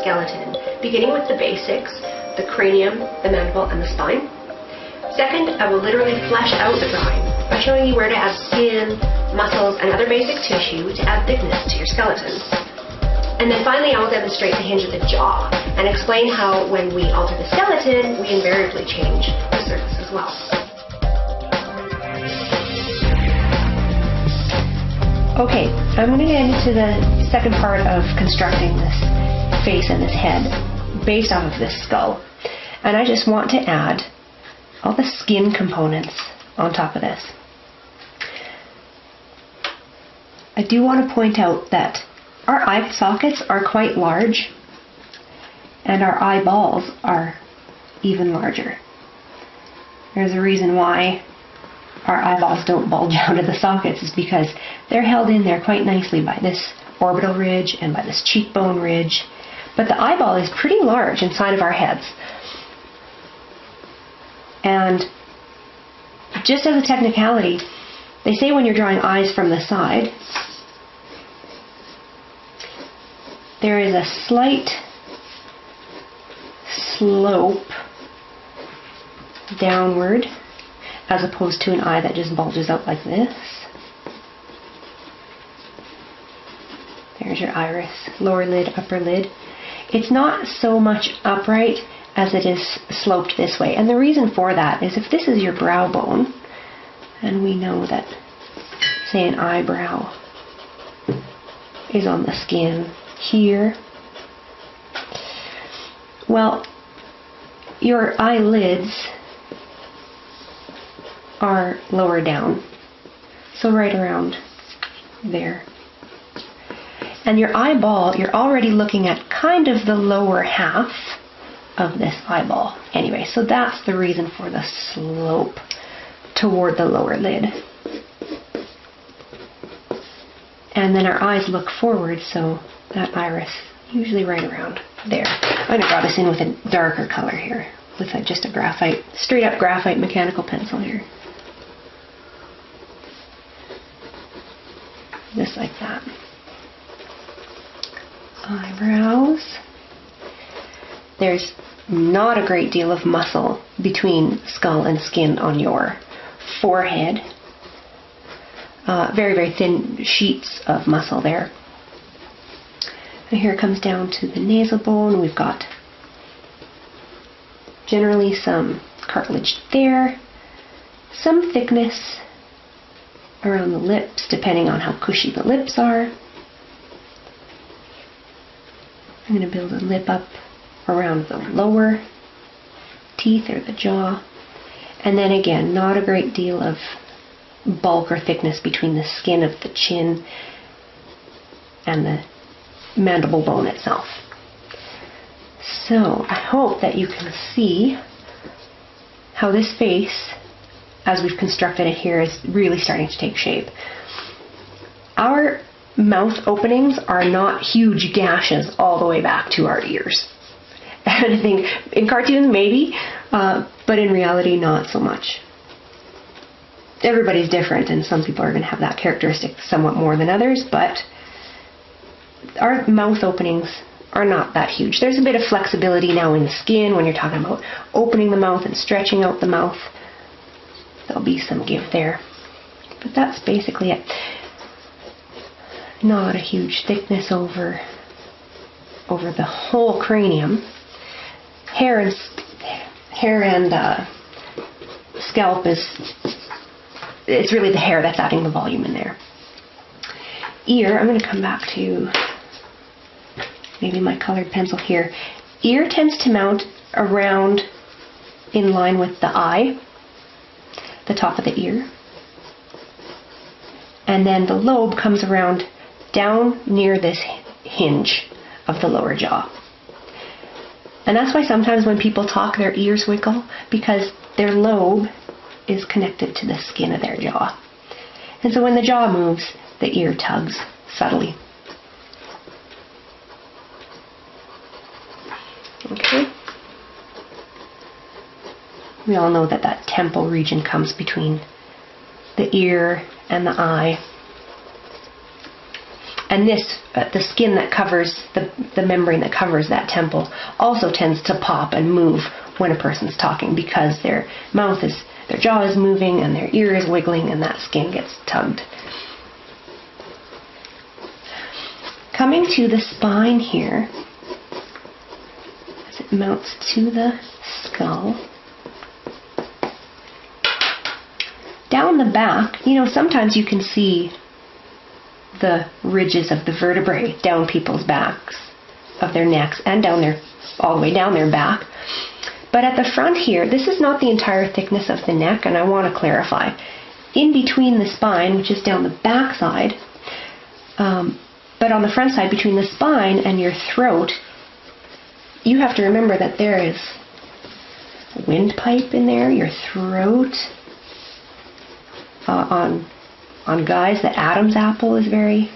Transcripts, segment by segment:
skeleton, beginning with the basics, the cranium, the mandible, and the spine. Second, I will literally flesh out the drawing by showing you where to add skin, muscles, and other basic tissue to add thickness to your skeleton. And then finally, I will demonstrate the hinge of the jaw and explain how when we alter the skeleton, we invariably change the surface as well. Okay, I'm going to get into the second part of constructing this face and this head based off of this skull. And I just want to add all the skin components on top of this. I do want to point out that our eye sockets are quite large and our eyeballs are even larger. There's a reason why our eyeballs don't bulge out of the sockets, is because they're held in there quite nicely by this orbital ridge and by this cheekbone ridge. But the eyeball is pretty large inside of our heads. And just as a technicality, they say when you're drawing eyes from the side, there is a slight slope downward as opposed to an eye that just bulges out like this. There's your iris, lower lid, upper lid. It's not so much upright as it is sloped this way. And the reason for that is if this is your brow bone, and we know that, say, an eyebrow is on the skin here, well, your eyelids are lower down, so right around there. And your eyeball, you're already looking at kind of the lower half of this eyeball. Anyway, so that's the reason for the slope toward the lower lid. And then our eyes look forward, so that iris usually right around there. I'm going to draw this in with a darker color here, with just a graphite, straight up graphite mechanical pencil here. Just like that. Eyebrows. There's not a great deal of muscle between skull and skin on your forehead. Very, very thin sheets of muscle there. And here it comes down to the nasal bone. We've got generally some cartilage there, some thickness around the lips, depending on how cushy the lips are. I'm going to build a lip up around the lower teeth or the jaw. And then again, not a great deal of bulk or thickness between the skin of the chin and the mandible bone itself. So I hope that you can see how this face, as we've constructed it here, is really starting to take shape. Our mouth openings are not huge gashes all the way back to our ears. And I think in cartoons maybe, but in reality not so much. Everybody's different, and some people are going to have that characteristic somewhat more than others, but our mouth openings are not that huge. There's a bit of flexibility now in the skin when you're talking about opening the mouth and stretching out the mouth. There'll be some give there. But that's basically it. Not a huge thickness over the whole cranium. Hair and scalp it's really the hair that's adding the volume in there. Ear, I'm going to come back to maybe my colored pencil here. Ear tends to mount around in line with the eye, the top of the ear. And then the lobe comes around down near this hinge of the lower jaw. And that's why sometimes when people talk, their ears wiggle, because their lobe is connected to the skin of their jaw. And so when the jaw moves, the ear tugs subtly. Okay. We all know that that temple region comes between the ear and the eye. And this, the skin that covers, the membrane that covers that temple also tends to pop and move when a person's talking because their jaw is moving and their ear is wiggling and that skin gets tugged. Coming to the spine here, as it mounts to the skull. Down the back, sometimes you can see the ridges of the vertebrae down people's backs, of their necks, and all the way down their back. But at the front here, this is not the entire thickness of the neck, and I want to clarify. In between the spine, which is down the back side, but on the front side, between the spine and your throat, you have to remember that there is a windpipe in there, your throat. On guys, the Adam's apple is very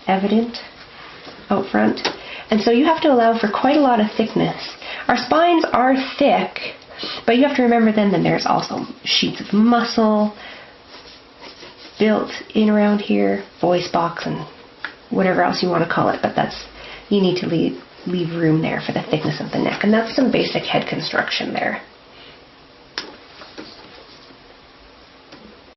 evident out front. And so you have to allow for quite a lot of thickness. Our spines are thick, but you have to remember then that there's also sheets of muscle built in around here, voice box and whatever else you want to call it, but you need to leave room there for the thickness of the neck. And that's some basic head construction there.